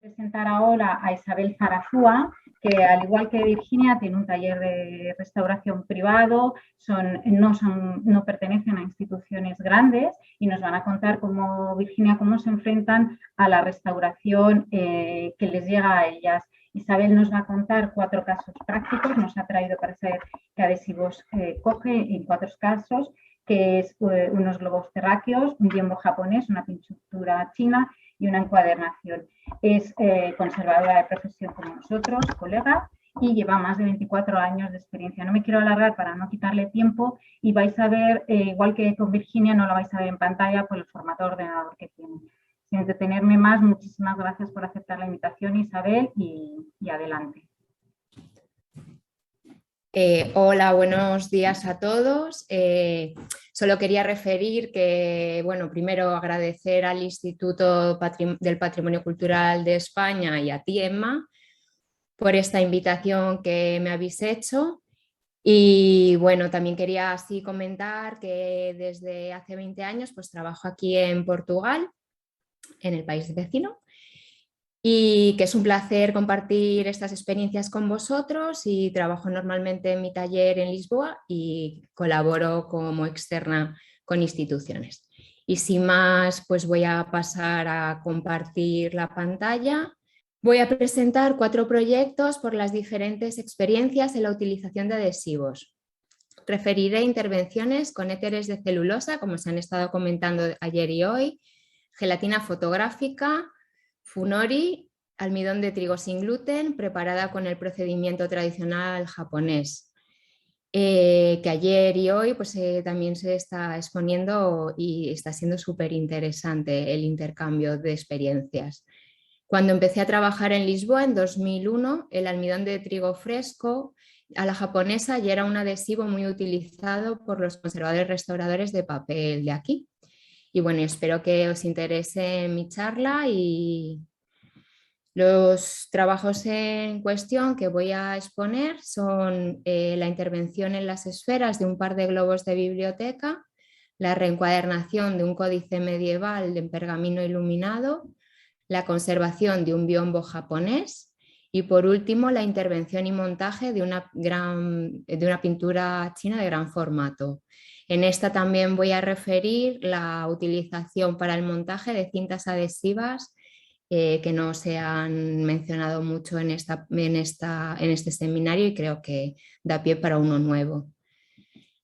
Presentar ahora a Isabel Zarazúa, que al igual que Virginia tiene un taller de restauración privado, no pertenecen a instituciones grandes y nos van a contar cómo se enfrentan a la restauración que les llega a ellas. Isabel nos va a contar 4 casos prácticos, nos ha traído para saber qué adhesivos coge en 4 casos, que es unos globos terráqueos, un biombo japonés, una pintura china y una encuadernación. Es conservadora de profesión como nosotros, colega, y lleva más de 24 años de experiencia. No me quiero alargar para no quitarle tiempo y vais a ver, igual que con Virginia, no lo vais a ver en pantalla por el formato de ordenador que tiene. Sin detenerme más, muchísimas gracias por aceptar la invitación, Isabel, y adelante. Hola, buenos días a todos. Solo quería referir que, bueno, primero agradecer al Instituto del Patrimonio Cultural de España y a ti, Emma, por esta invitación que me habéis hecho. Y bueno, también quería así comentar que desde hace 20 años pues trabajo aquí en Portugal, en el país vecino, y que es un placer compartir estas experiencias con vosotros, y trabajo normalmente en mi taller en Lisboa y colaboro como externa con instituciones. Y sin más, pues voy a pasar a compartir la pantalla. Voy a presentar 4 proyectos por las diferentes experiencias en la utilización de adhesivos. Referiré intervenciones con éteres de celulosa, como se han estado comentando ayer y hoy, gelatina fotográfica, funori, almidón de trigo sin gluten, preparada con el procedimiento tradicional japonés, que ayer y hoy pues, también se está exponiendo y está siendo súper interesante el intercambio de experiencias. Cuando empecé a trabajar en Lisboa en 2001, el almidón de trigo fresco a la japonesa ya era un adhesivo muy utilizado por los conservadores restauradores de papel de aquí. Y bueno, espero que os interese mi charla. Y los trabajos en cuestión que voy a exponer son la intervención en las esferas de un par de globos de biblioteca, la reencuadernación de un códice medieval en pergamino iluminado, la conservación de un biombo japonés y, por último, la intervención y montaje de una pintura china de gran formato. En esta también voy a referir la utilización para el montaje de cintas adhesivas que no se han mencionado mucho en este seminario, y creo que da pie para uno nuevo.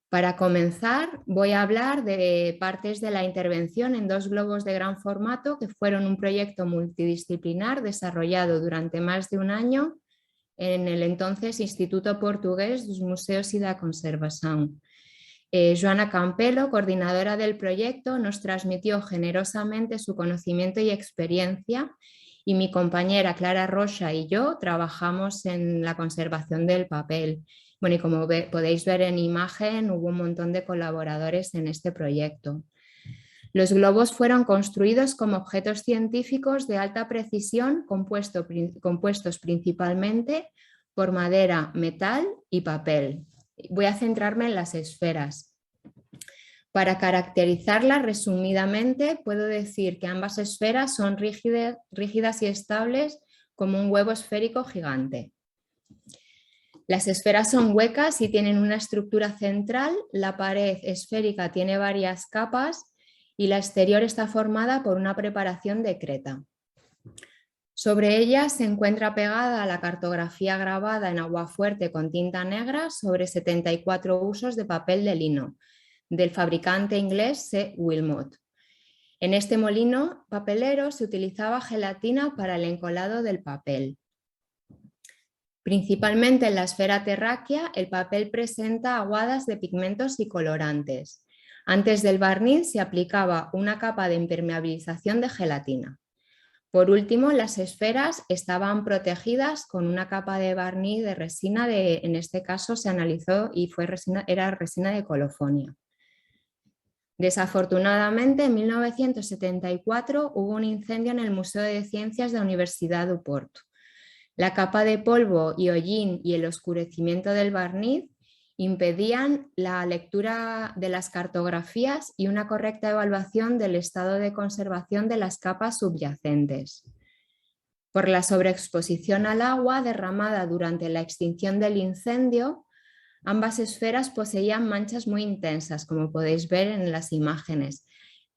Para comenzar, voy a hablar de partes de la intervención en 2 globos de gran formato que fueron un proyecto multidisciplinar desarrollado durante más de un año en el entonces Instituto Portugués dos Museos y da Conservación. Joana Campelo, coordinadora del proyecto, nos transmitió generosamente su conocimiento y experiencia, y mi compañera Clara Rocha y yo trabajamos en la conservación del papel. Bueno, y como podéis ver en imagen, hubo un montón de colaboradores en este proyecto. Los globos fueron construidos como objetos científicos de alta precisión, compuestos principalmente por madera, metal y papel. Voy a centrarme en las esferas. Para caracterizarlas resumidamente, puedo decir que ambas esferas son rígidas y estables como un huevo esférico gigante. Las esferas son huecas y tienen una estructura central. La pared esférica tiene varias capas y la exterior está formada por una preparación de creta. Sobre ella se encuentra pegada la cartografía grabada en aguafuerte con tinta negra sobre 74 usos de papel de lino del fabricante inglés C. Wilmot. En este molino papelero se utilizaba gelatina para el encolado del papel. Principalmente en la esfera terráquea, el papel presenta aguadas de pigmentos y colorantes. Antes del barniz se aplicaba una capa de impermeabilización de gelatina. Por último, las esferas estaban protegidas con una capa de barniz de resina en este caso se analizó y era resina de colofonia. Desafortunadamente, en 1974 hubo un incendio en el Museo de Ciencias de la Universidad de Oporto. La capa de polvo y hollín y el oscurecimiento del barniz impedían la lectura de las cartografías y una correcta evaluación del estado de conservación de las capas subyacentes. Por la sobreexposición al agua derramada durante la extinción del incendio, ambas esferas poseían manchas muy intensas, como podéis ver en las imágenes,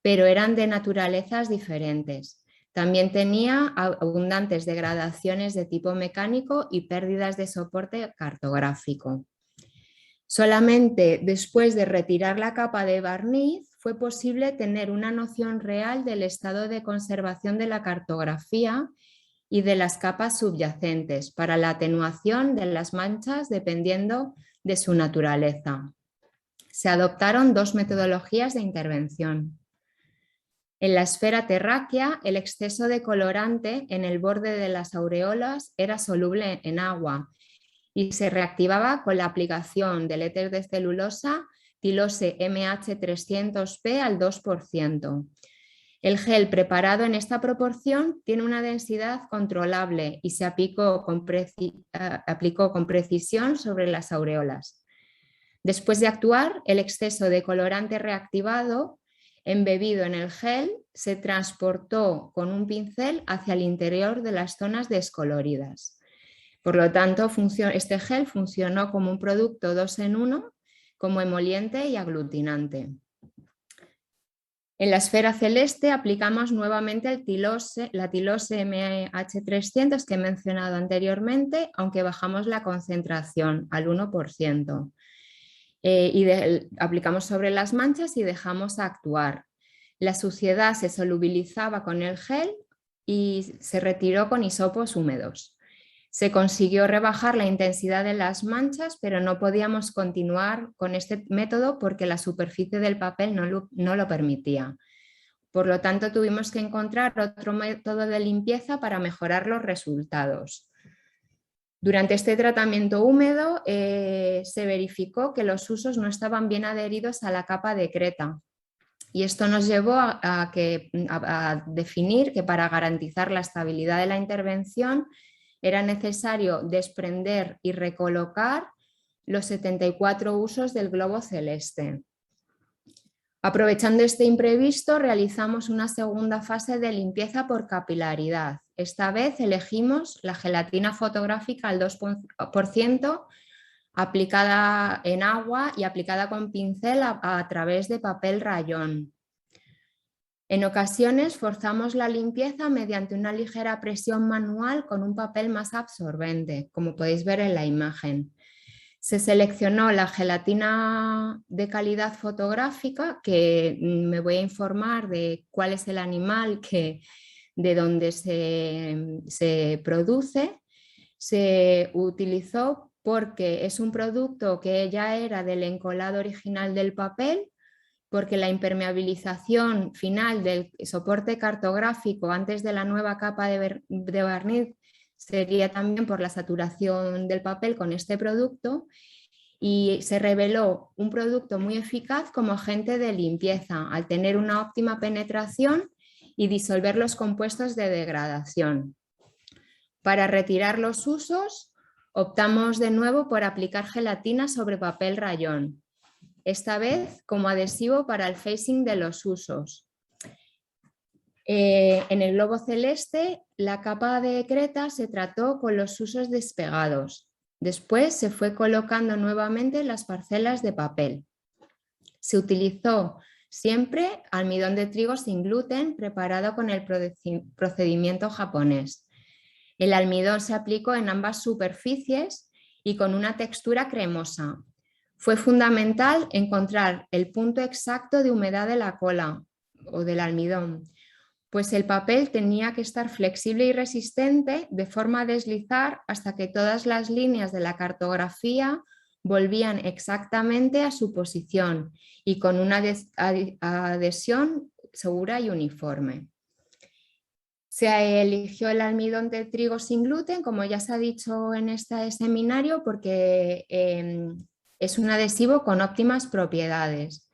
pero eran de naturalezas diferentes. También tenía abundantes degradaciones de tipo mecánico y pérdidas de soporte cartográfico. Solamente después de retirar la capa de barniz fue posible tener una noción real del estado de conservación de la cartografía y de las capas subyacentes para la atenuación de las manchas dependiendo de su naturaleza. Se adoptaron dos metodologías de intervención. En la esfera terráquea, el exceso de colorante en el borde de las aureolas era soluble en agua y se reactivaba con la aplicación del éter de celulosa tilose MH300P al 2%. El gel preparado en esta proporción tiene una densidad controlable y se aplicó con precisión sobre las aureolas. Después de actuar, el exceso de colorante reactivado embebido en el gel se transportó con un pincel hacia el interior de las zonas descoloridas. Por lo tanto, este gel funcionó como un producto 2 en 1, como emoliente y aglutinante. En la esfera celeste aplicamos nuevamente la tilose MH300 que he mencionado anteriormente, aunque bajamos la concentración al 1%. Aplicamos sobre las manchas y dejamos actuar. La suciedad se solubilizaba con el gel y se retiró con hisopos húmedos. Se consiguió rebajar la intensidad de las manchas, pero no podíamos continuar con este método porque la superficie del papel no lo permitía. Por lo tanto, tuvimos que encontrar otro método de limpieza para mejorar los resultados. Durante este tratamiento húmedo se verificó que los usos no estaban bien adheridos a la capa de creta. Y esto nos llevó a definir que para garantizar la estabilidad de la intervención era necesario desprender y recolocar los 74 usos del globo celeste. Aprovechando este imprevisto, realizamos una segunda fase de limpieza por capilaridad. Esta vez elegimos la gelatina fotográfica al 2% aplicada en agua y aplicada con pincel a través de papel rayón. En ocasiones forzamos la limpieza mediante una ligera presión manual con un papel más absorbente, como podéis ver en la imagen. Se seleccionó la gelatina de calidad fotográfica, que me voy a informar de cuál es el animal de donde se produce. Se utilizó porque es un producto que ya era del encolado original del papel, porque la impermeabilización final del soporte cartográfico antes de la nueva capa de barniz sería también por la saturación del papel con este producto, y se reveló un producto muy eficaz como agente de limpieza al tener una óptima penetración y disolver los compuestos de degradación. Para retirar los usos, optamos de nuevo por aplicar gelatina sobre papel rayón, esta vez como adhesivo para el facing de los usos. En el globo celeste, la capa de creta se trató con los usos despegados. Después se fue colocando nuevamente las parcelas de papel. Se utilizó siempre almidón de trigo sin gluten preparado con el procedimiento japonés. El almidón se aplicó en ambas superficies y con una textura cremosa. Fue fundamental encontrar el punto exacto de humedad de la cola o del almidón, pues el papel tenía que estar flexible y resistente de forma a deslizar hasta que todas las líneas de la cartografía volvían exactamente a su posición y con una adhesión segura y uniforme. Se eligió el almidón de trigo sin gluten, como ya se ha dicho en este seminario, porque es un adhesivo con óptimas propiedades.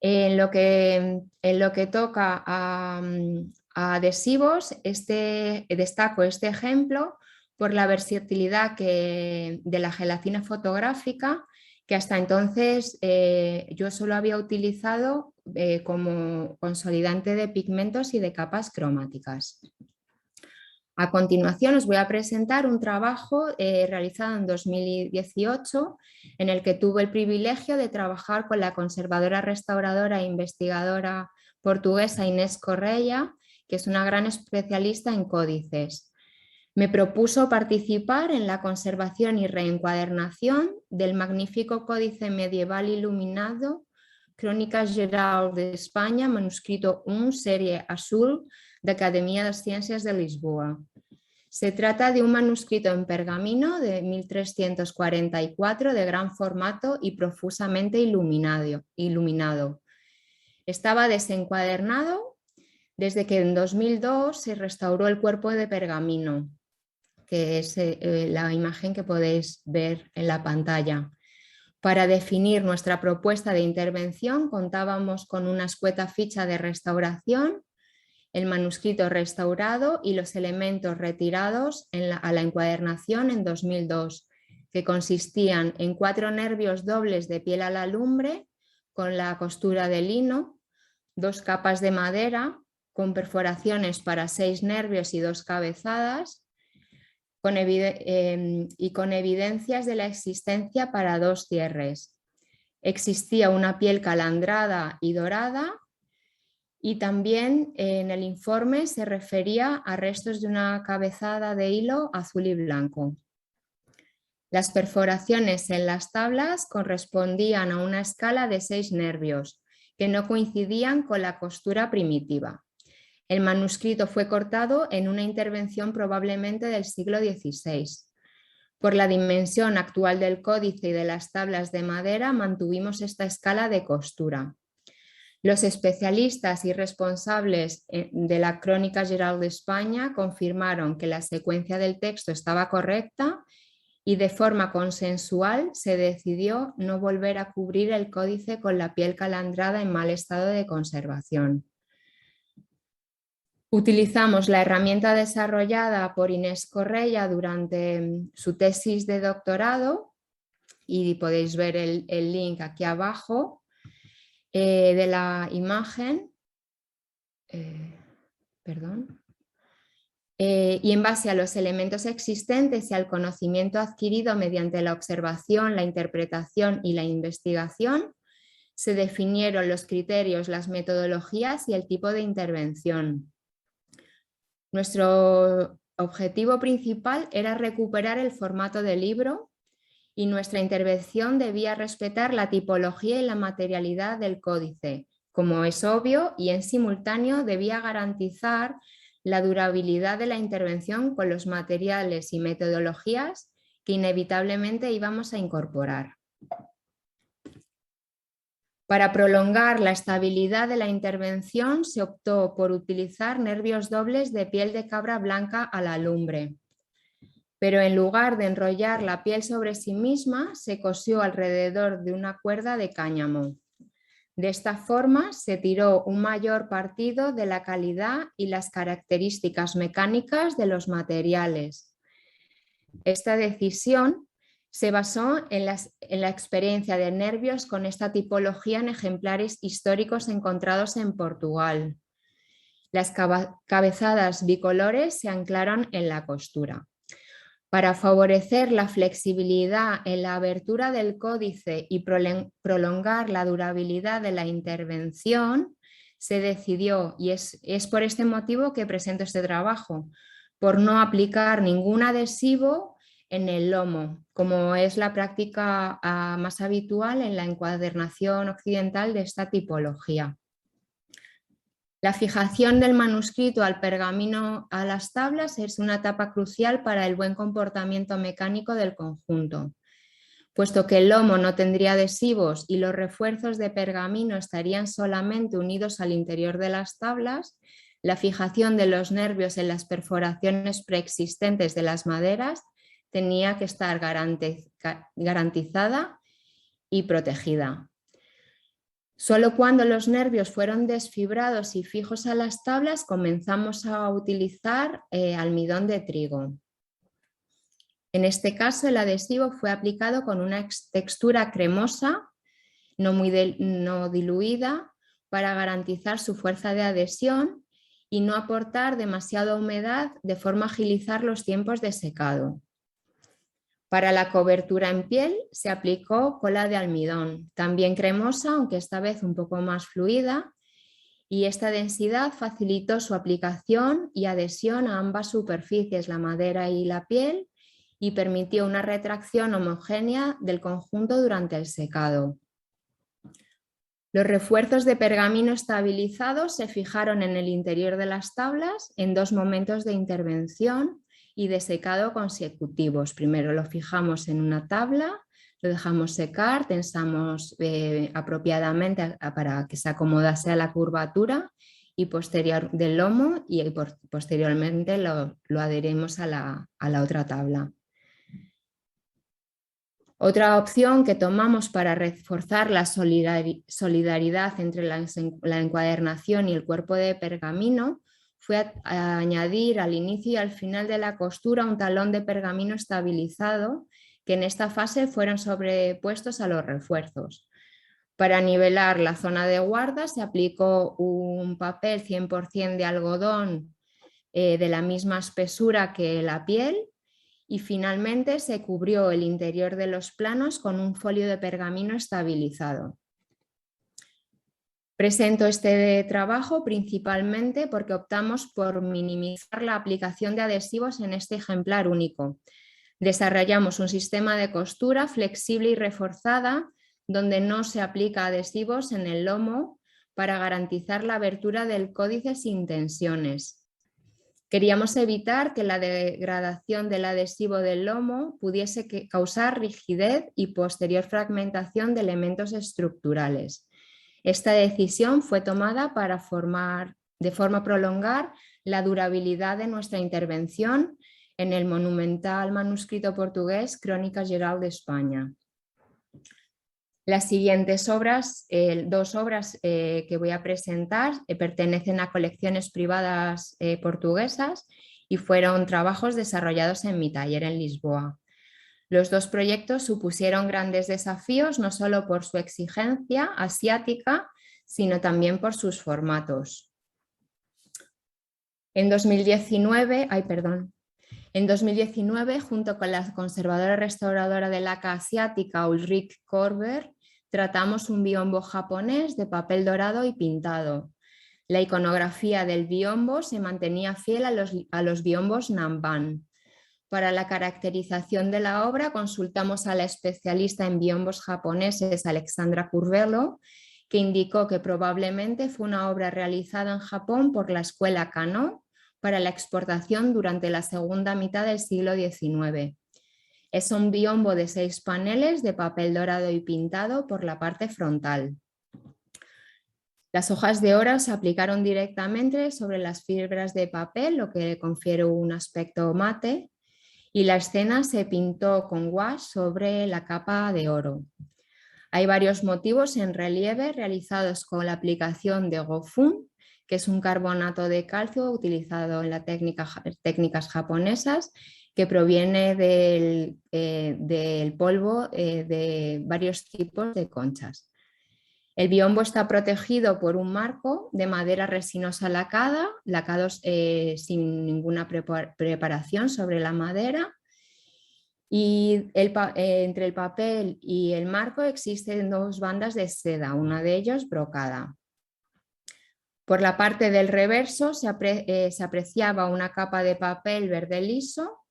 En lo que toca a adhesivos, destaco este ejemplo por la versatilidad de la gelatina fotográfica, que hasta entonces yo solo había utilizado como consolidante de pigmentos y de capas cromáticas. A continuación os voy a presentar un trabajo realizado en 2018 en el que tuve el privilegio de trabajar con la conservadora, restauradora e investigadora portuguesa Inés Correia, que es una gran especialista en códices. Me propuso participar en la conservación y reencuadernación del magnífico códice medieval iluminado Crónica Geral de España, manuscrito 1, serie azul, de Academia de Ciencias de Lisboa. Se trata de un manuscrito en pergamino de 1344 de gran formato y profusamente iluminado. Estaba desencuadernado desde que en 2002 se restauró el cuerpo de pergamino, que es la imagen que podéis ver en la pantalla. Para definir nuestra propuesta de intervención contábamos con una escueta ficha de restauración, el manuscrito restaurado y los elementos retirados a la encuadernación en 2002, que consistían en 4 nervios dobles de piel a la lumbre con la costura de lino, 2 capas de madera con perforaciones para 6 nervios y 2 cabezadas, y con evidencias de la existencia para 2 cierres. Existía una piel calandrada y dorada, y también en el informe se refería a restos de una cabezada de hilo azul y blanco. Las perforaciones en las tablas correspondían a una escala de 6 nervios, que no coincidían con la costura primitiva. El manuscrito fue cortado en una intervención probablemente del siglo XVI. Por la dimensión actual del códice y de las tablas de madera, mantuvimos esta escala de costura. Los especialistas y responsables de la Crónica Geral de España confirmaron que la secuencia del texto estaba correcta y de forma consensual se decidió no volver a cubrir el códice con la piel calandrada en mal estado de conservación. Utilizamos la herramienta desarrollada por Inés Correia durante su tesis de doctorado y podéis ver el link aquí abajo de la imagen. Y en base a los elementos existentes y al conocimiento adquirido mediante la observación, la interpretación y la investigación, se definieron los criterios, las metodologías y el tipo de intervención. Nuestro objetivo principal era recuperar el formato del libro y nuestra intervención debía respetar la tipología y la materialidad del códice, como es obvio, y en simultáneo debía garantizar la durabilidad de la intervención con los materiales y metodologías que inevitablemente íbamos a incorporar. Para prolongar la estabilidad de la intervención se optó por utilizar nervios dobles de piel de cabra blanca a la lumbre, pero en lugar de enrollar la piel sobre sí misma, se cosió alrededor de una cuerda de cáñamo. De esta forma se tiró un mayor partido de la calidad y las características mecánicas de los materiales. Esta decisión se basó en la experiencia de nervios con esta tipología en ejemplares históricos encontrados en Portugal. Las cabezadas bicolores se anclaron en la costura. Para favorecer la flexibilidad en la abertura del códice y prolongar la durabilidad de la intervención, se decidió, y es por este motivo que presento este trabajo, por no aplicar ningún adhesivo en el lomo, como es la práctica más habitual en la encuadernación occidental de esta tipología. La fijación del manuscrito al pergamino a las tablas es una etapa crucial para el buen comportamiento mecánico del conjunto. Puesto que el lomo no tendría adhesivos y los refuerzos de pergamino estarían solamente unidos al interior de las tablas, la fijación de los nervios en las perforaciones preexistentes de las maderas tenía que estar garantizada y protegida. Solo cuando los nervios fueron desfibrados y fijos a las tablas comenzamos a utilizar almidón de trigo. En este caso el adhesivo fue aplicado con una textura cremosa, no diluida, para garantizar su fuerza de adhesión y no aportar demasiada humedad de forma a agilizar los tiempos de secado. Para la cobertura en piel se aplicó cola de almidón, también cremosa, aunque esta vez un poco más fluida, y esta densidad facilitó su aplicación y adhesión a ambas superficies, la madera y la piel, y permitió una retracción homogénea del conjunto durante el secado. Los refuerzos de pergamino estabilizado se fijaron en el interior de las tablas en 2 momentos de intervención y de secado consecutivos. Primero lo fijamos en una tabla, lo dejamos secar, tensamos apropiadamente para que se acomodase a la curvatura y posterior del lomo, y posteriormente lo adherimos a la otra tabla. Otra opción que tomamos para reforzar la solidaridad entre la encuadernación y el cuerpo de pergamino fue añadir al inicio y al final de la costura un talón de pergamino estabilizado que en esta fase fueron sobrepuestos a los refuerzos. Para nivelar la zona de guarda se aplicó un papel 100% de algodón de la misma espesura que la piel, y finalmente se cubrió el interior de los planos con un folio de pergamino estabilizado. Presento este trabajo principalmente porque optamos por minimizar la aplicación de adhesivos en este ejemplar único. Desarrollamos un sistema de costura flexible y reforzada donde no se aplica adhesivos en el lomo para garantizar la abertura del códice sin tensiones. Queríamos evitar que la degradación del adhesivo del lomo pudiese causar rigidez y posterior fragmentación de elementos estructurales. Esta decisión fue tomada para de forma prolongar la durabilidad de nuestra intervención en el monumental manuscrito portugués Crónicas Geral de España. Las siguientes obras, 2 obras que voy a presentar, pertenecen a colecciones privadas portuguesas y fueron trabajos desarrollados en mi taller en Lisboa. Los 2 proyectos supusieron grandes desafíos, no solo por su exigencia asiática, sino también por sus formatos. En 2019, junto con la conservadora restauradora de laca asiática Ulrike Korber, tratamos un biombo japonés de papel dorado y pintado. La iconografía del biombo se mantenía fiel a los biombos Nanban. Para la caracterización de la obra consultamos a la especialista en biombos japoneses Alexandra Curvelo, que indicó que probablemente fue una obra realizada en Japón por la escuela Kano para la exportación durante la segunda mitad del siglo XIX. Es un biombo de 6 paneles de papel dorado y pintado por la parte frontal. Las hojas de oro se aplicaron directamente sobre las fibras de papel, lo que confiere un aspecto mate, y la escena se pintó con gouache sobre la capa de oro. Hay varios motivos en relieve realizados con la aplicación de gofun, que es un carbonato de calcio utilizado en las técnicas japonesas, que proviene del polvo de varios tipos de conchas. El biombo está protegido por un marco de madera resinosa lacados sin ninguna preparación sobre la madera, y entre el papel y el marco existen 2 bandas de seda, una de ellas brocada. Por la parte del reverso se apreciaba una capa de papel verde liso,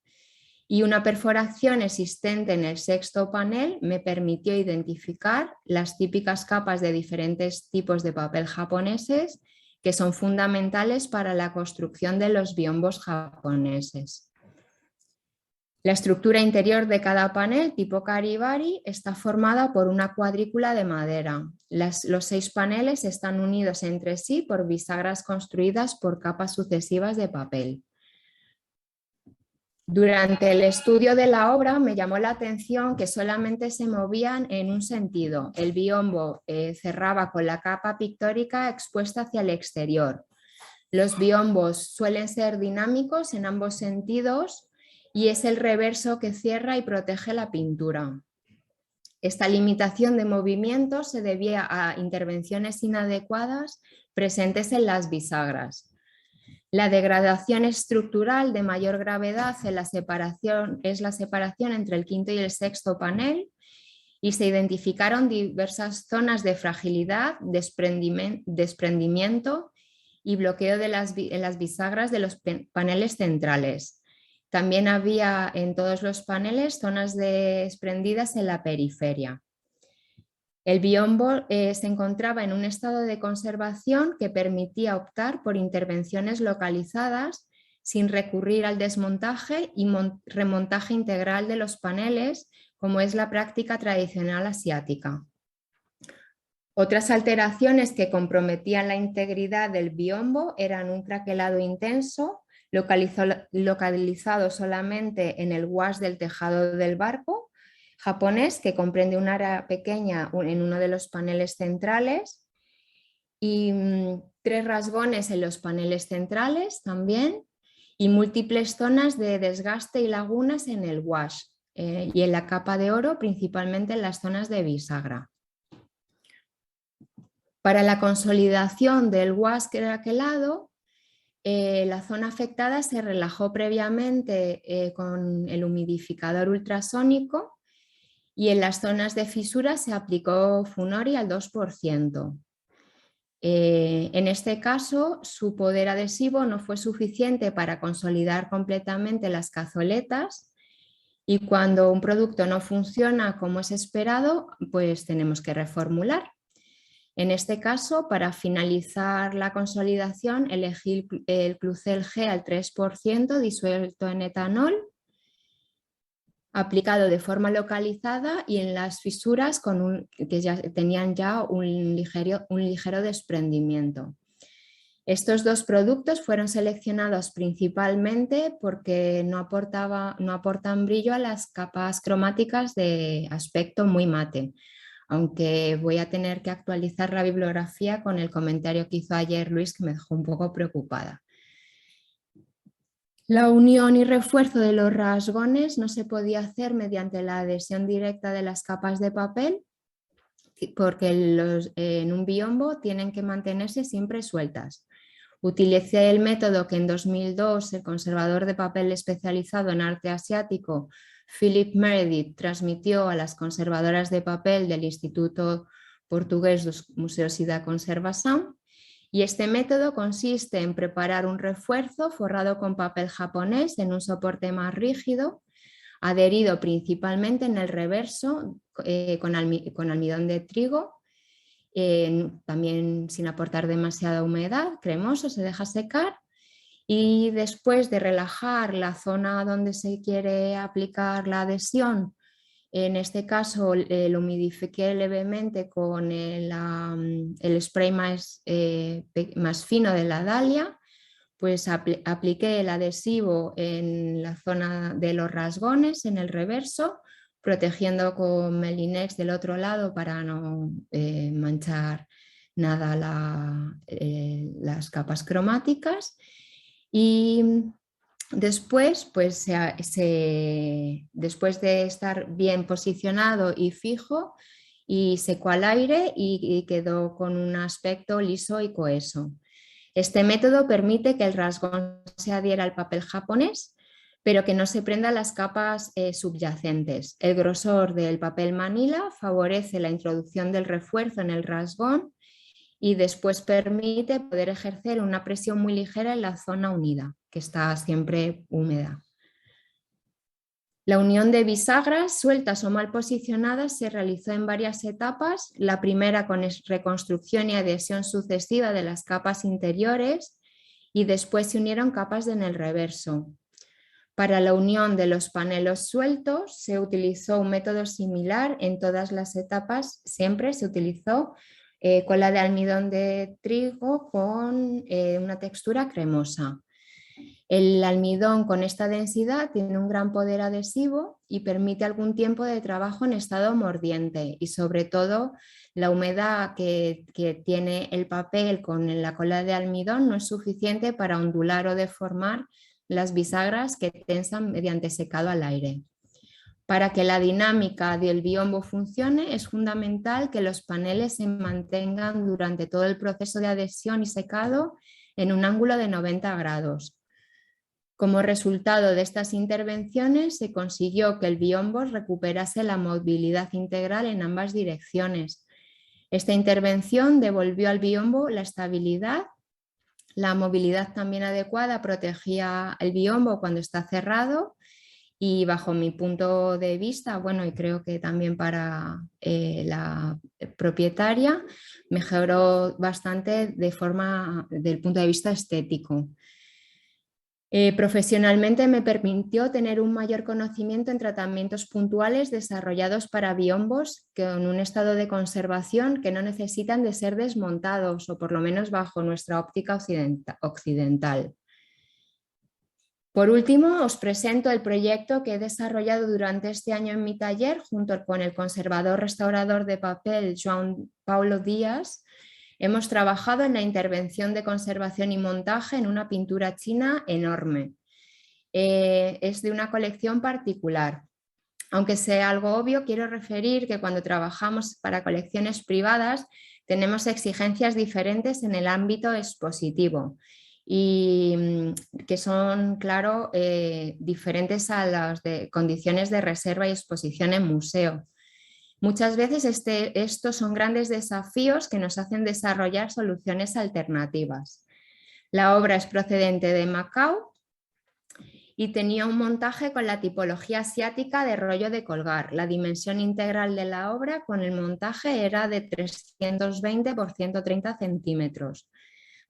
y una perforación existente en el 6º panel me permitió identificar las típicas capas de diferentes tipos de papel japoneses que son fundamentales para la construcción de los biombos japoneses. La estructura interior de cada panel tipo Karibari está formada por una cuadrícula de madera. Los 6 paneles están unidos entre sí por bisagras construidas por capas sucesivas de papel. Durante el estudio de la obra me llamó la atención que solamente se movían en un sentido. El biombo cerraba con la capa pictórica expuesta hacia el exterior. Los biombos suelen ser dinámicos en ambos sentidos y es el reverso que cierra y protege la pintura. Esta limitación de movimiento se debía a intervenciones inadecuadas presentes en las bisagras. La degradación estructural de mayor gravedad es la separación entre el quinto y el sexto panel, y se identificaron diversas zonas de fragilidad, desprendimiento y bloqueo en las bisagras de los paneles centrales. También había en todos los paneles zonas desprendidas en la periferia. El biombo se encontraba en un estado de conservación que permitía optar por intervenciones localizadas sin recurrir al desmontaje y remontaje integral de los paneles, como es la práctica tradicional asiática. Otras alteraciones que comprometían la integridad del biombo eran un craquelado intenso, localizado solamente en el wash del tejado del barco japonés, que comprende un área pequeña en uno de los paneles centrales, y 3 rasgones en los paneles centrales también, y múltiples zonas de desgaste y lagunas en el wash y en la capa de oro, principalmente en las zonas de bisagra. Para la consolidación del wash craquelado, la zona afectada se relajó previamente con el humidificador ultrasónico, y en las zonas de fisura se aplicó Funori al 2%. En este caso, su poder adhesivo no fue suficiente para consolidar completamente las cazoletas, y cuando un producto no funciona como es esperado, pues tenemos que reformular. En este caso, para finalizar la consolidación, elegí el Clucel G al 3% disuelto en etanol, aplicado de forma localizada y en las fisuras que ya tenían un ligero desprendimiento. Estos 2 productos fueron seleccionados principalmente porque no aportan brillo a las capas cromáticas de aspecto muy mate, aunque voy a tener que actualizar la bibliografía con el comentario que hizo ayer Luis, que me dejó un poco preocupada. La unión y refuerzo de los rasgones no se podía hacer mediante la adhesión directa de las capas de papel, porque en un biombo tienen que mantenerse siempre sueltas. Utilicé el método que en 2002 el conservador de papel especializado en arte asiático Philip Meredith transmitió a las conservadoras de papel del Instituto Portugués dos Museos e da Conservación. Y este método consiste en preparar un refuerzo forrado con papel japonés en un soporte más rígido, adherido principalmente en el reverso con almidón de trigo, también sin aportar demasiada humedad, cremoso, se deja secar, y después de relajar la zona donde se quiere aplicar la adhesión, en este caso lo humidifiqué levemente con el spray más fino de la Dahlia, pues apliqué el adhesivo en la zona de los rasgones, en el reverso, protegiendo con Melinex del otro lado para no manchar nada las capas cromáticas. Y después, pues, después de estar bien posicionado y fijo, y secó al aire y quedó con un aspecto liso y coheso. Este método permite que el rasgón se adhiera al papel japonés, pero que no se prendan las capas subyacentes. El grosor del papel manila favorece la introducción del refuerzo en el rasgón y después permite poder ejercer una presión muy ligera en la zona unida, que está siempre húmeda. La unión de bisagras sueltas o mal posicionadas se realizó en varias etapas, la primera con reconstrucción y adhesión sucesiva de las capas interiores, y después se unieron capas en el reverso. Para la unión de los paneles sueltos se utilizó un método similar en todas las etapas, siempre se utilizó cola de almidón de trigo con una textura cremosa. El almidón con esta densidad tiene un gran poder adhesivo y permite algún tiempo de trabajo en estado mordiente, y sobre todo la humedad que tiene el papel con la cola de almidón no es suficiente para ondular o deformar las bisagras que tensan mediante secado al aire. Para que la dinámica del biombo funcione es fundamental que los paneles se mantengan durante todo el proceso de adhesión y secado en un ángulo de 90 grados. Como resultado de estas intervenciones se consiguió que el biombo recuperase la movilidad integral en ambas direcciones. Esta intervención devolvió al biombo la estabilidad, la movilidad también adecuada protegía el biombo cuando está cerrado y bajo mi punto de vista, bueno, y creo que también para la propietaria, mejoró bastante del punto de vista estético. Profesionalmente me permitió tener un mayor conocimiento en tratamientos puntuales desarrollados para biombos con un estado de conservación que no necesitan de ser desmontados o por lo menos bajo nuestra óptica occidental. Por último, os presento el proyecto que he desarrollado durante este año en mi taller junto con el conservador restaurador de papel João Paulo Díaz. Hemos trabajado en la intervención de conservación y montaje en una pintura china enorme. Es de una colección particular. Aunque sea algo obvio, quiero referir que cuando trabajamos para colecciones privadas tenemos exigencias diferentes en el ámbito expositivo y que son, claro, diferentes a las condiciones de reserva y exposición en museo. Muchas veces estos son grandes desafíos que nos hacen desarrollar soluciones alternativas. La obra es procedente de Macao y tenía un montaje con la tipología asiática de rollo de colgar. La dimensión integral de la obra con el montaje era de 320 por 130 centímetros.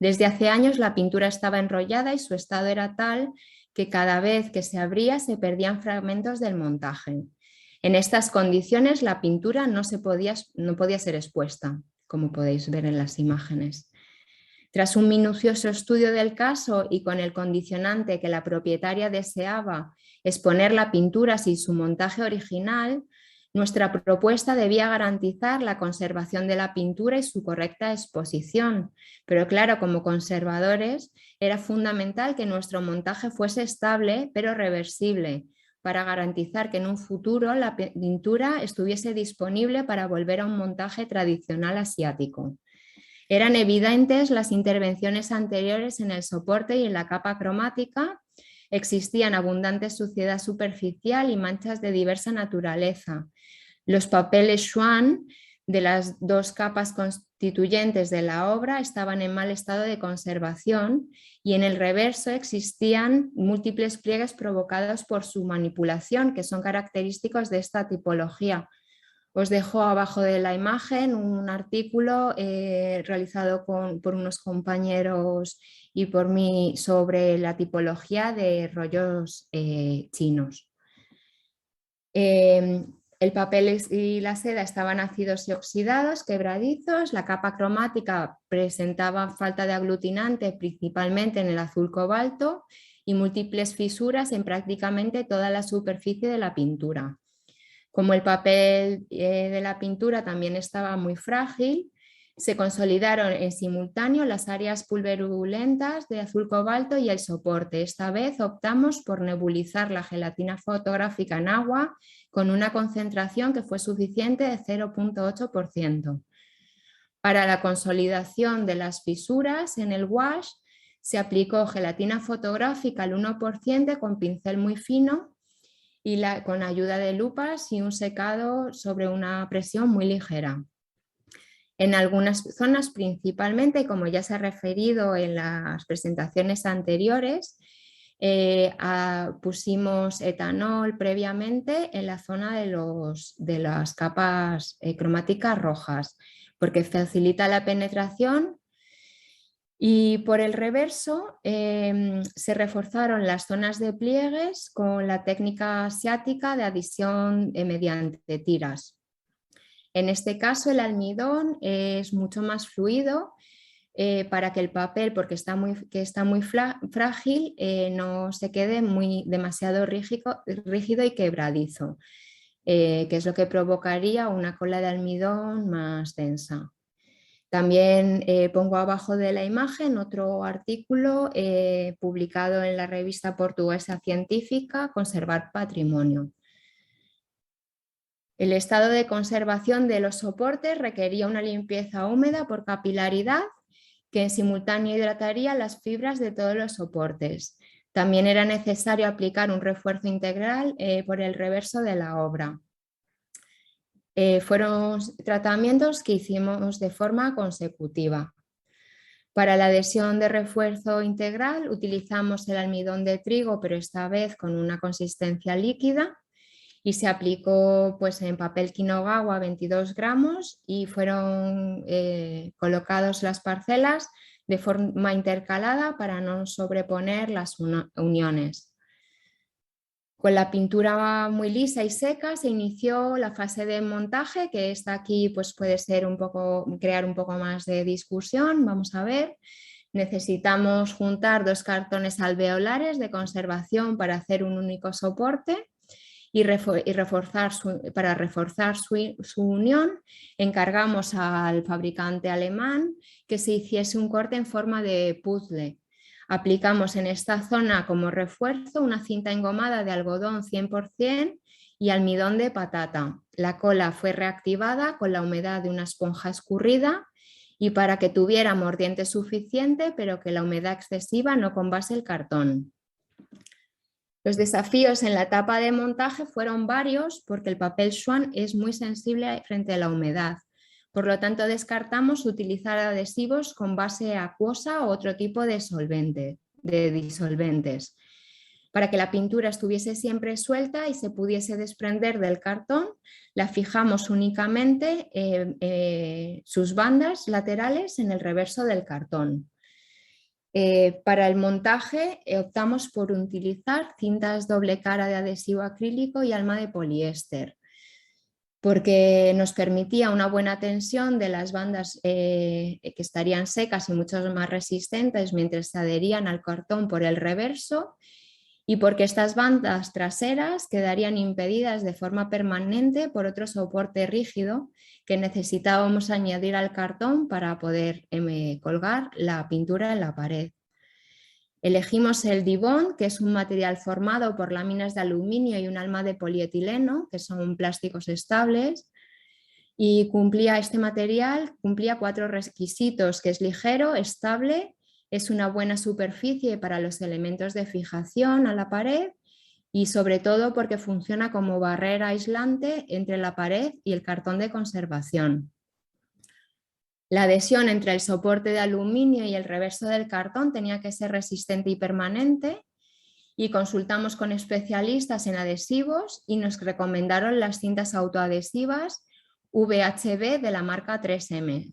Desde hace años la pintura estaba enrollada y su estado era tal que cada vez que se abría se perdían fragmentos del montaje. En estas condiciones la pintura no podía ser expuesta, como podéis ver en las imágenes. Tras un minucioso estudio del caso y con el condicionante que la propietaria deseaba exponer la pintura sin su montaje original, nuestra propuesta debía garantizar la conservación de la pintura y su correcta exposición. Pero claro, como conservadores, era fundamental que nuestro montaje fuese estable pero reversible, para garantizar que en un futuro la pintura estuviese disponible para volver a un montaje tradicional asiático. Eran evidentes las intervenciones anteriores en el soporte y en la capa cromática. Existían abundante suciedad superficial y manchas de diversa naturaleza. Los papeles Schwann de las dos capas constituyentes de la obra estaban en mal estado de conservación y en el reverso existían múltiples pliegues provocados por su manipulación, que son característicos de esta tipología. Os dejo abajo de la imagen un artículo realizado por unos compañeros y por mí sobre la tipología de rollos chinos. El papel y la seda estaban ácidos y oxidados, quebradizos. La capa cromática presentaba falta de aglutinante, principalmente en el azul cobalto, y múltiples fisuras en prácticamente toda la superficie de la pintura. Como el papel de la pintura también estaba muy frágil, se consolidaron en simultáneo las áreas pulverulentas de azul cobalto y el soporte. Esta vez optamos por nebulizar la gelatina fotográfica en agua con una concentración que fue suficiente de 0,8%. Para la consolidación de las fisuras en el wash se aplicó gelatina fotográfica al 1% con pincel muy fino y con ayuda de lupas y un secado sobre una presión muy ligera. En algunas zonas principalmente, como ya se ha referido en las presentaciones anteriores, pusimos etanol previamente en la zona de las capas cromáticas rojas, porque facilita la penetración. Y por el reverso se reforzaron las zonas de pliegues con la técnica asiática de adición mediante tiras. En este caso el almidón es mucho más fluido para que el papel, porque está muy frágil, no se quede demasiado rígido y quebradizo, que es lo que provocaría una cola de almidón más densa. También pongo abajo de la imagen otro artículo publicado en la revista portuguesa científica Conservar Patrimonio. El estado de conservación de los soportes requería una limpieza húmeda por capilaridad que en simultáneo hidrataría las fibras de todos los soportes. También era necesario aplicar un refuerzo integral por el reverso de la obra. Fueron tratamientos que hicimos de forma consecutiva. Para la adhesión de refuerzo integral utilizamos el almidón de trigo, pero esta vez con una consistencia líquida, y se aplicó pues, en papel Kinogawa 22 gramos y fueron colocados las parcelas de forma intercalada para no sobreponer las uniones. Con la pintura muy lisa y seca se inició la fase de montaje, que esta aquí pues, puede ser crear un poco más de discusión. Vamos a ver. Necesitamos juntar 2 cartones alveolares de conservación para hacer un único soporte. Para reforzar su unión, encargamos al fabricante alemán que se hiciese un corte en forma de puzzle. Aplicamos en esta zona como refuerzo una cinta engomada de algodón 100% y almidón de patata. La cola fue reactivada con la humedad de una esponja escurrida y para que tuviera mordiente suficiente, pero que la humedad excesiva no combase el cartón. Los desafíos en la etapa de montaje fueron varios porque el papel Schwan es muy sensible frente a la humedad. Por lo tanto, descartamos utilizar adhesivos con base acuosa o otro tipo de disolventes. Para que la pintura estuviese siempre suelta y se pudiese desprender del cartón, la fijamos únicamente sus bandas laterales en el reverso del cartón. Para el montaje optamos por utilizar cintas doble cara de adhesivo acrílico y alma de poliéster, porque nos permitía una buena tensión de las bandas que estarían secas y mucho más resistentes mientras se adherían al cartón por el reverso, y porque estas bandas traseras quedarían impedidas de forma permanente por otro soporte rígido que necesitábamos añadir al cartón para poder colgar la pintura en la pared. Elegimos el Dibond, que es un material formado por láminas de aluminio y un alma de polietileno, que son plásticos estables, y este material cumplía 4 requisitos, que es ligero, estable, es una buena superficie para los elementos de fijación a la pared y sobre todo porque funciona como barrera aislante entre la pared y el cartón de conservación. La adhesión entre el soporte de aluminio y el reverso del cartón tenía que ser resistente y permanente, y consultamos con especialistas en adhesivos y nos recomendaron las cintas autoadhesivas VHB de la marca 3M.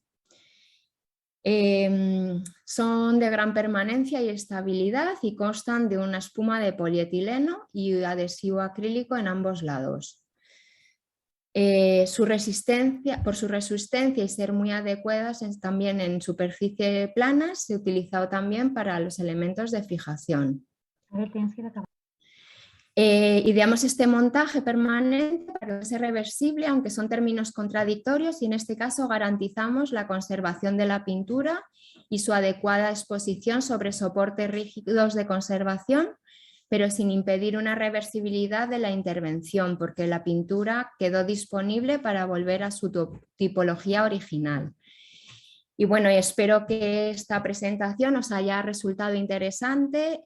Son de gran permanencia y estabilidad y constan de una espuma de polietileno y adhesivo acrílico en ambos lados. Por su resistencia y ser muy adecuadas también en superficie planas, se ha utilizado también para los elementos de fijación. Ideamos este montaje permanente para que sea reversible, aunque son términos contradictorios, y en este caso garantizamos la conservación de la pintura y su adecuada exposición sobre soportes rígidos de conservación, pero sin impedir una reversibilidad de la intervención, porque la pintura quedó disponible para volver a su tipología original. Y bueno, espero que esta presentación os haya resultado interesante.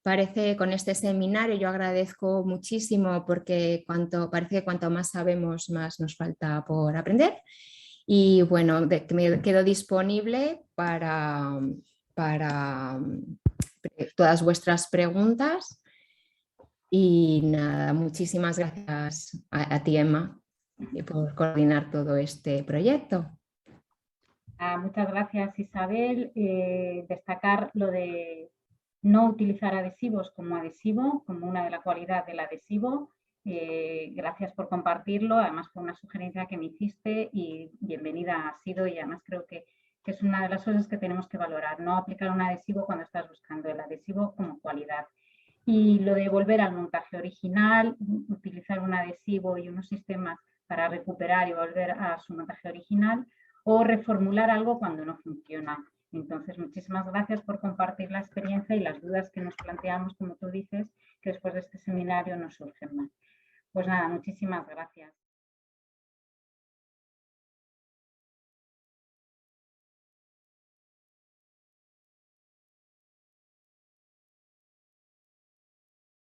Parece con este seminario yo agradezco muchísimo porque parece que cuanto más sabemos, más nos falta por aprender. Y bueno, me quedo disponible para todas vuestras preguntas. Y nada, muchísimas gracias a ti, Emma, por coordinar todo este proyecto. Muchas gracias, Isabel. Destacar lo de no utilizar adhesivos como adhesivo, como una de las cualidades del adhesivo. Gracias por compartirlo, además fue una sugerencia que me hiciste y bienvenida ha sido, y además creo que es una de las cosas que tenemos que valorar, no aplicar un adhesivo cuando estás buscando el adhesivo como cualidad. Y lo de volver al montaje original, utilizar un adhesivo y unos sistemas para recuperar y volver a su montaje original, o reformular algo cuando no funciona. Entonces, muchísimas gracias por compartir la experiencia y las dudas que nos planteamos, como tú dices, que después de este seminario nos surgen más. Pues nada, muchísimas gracias.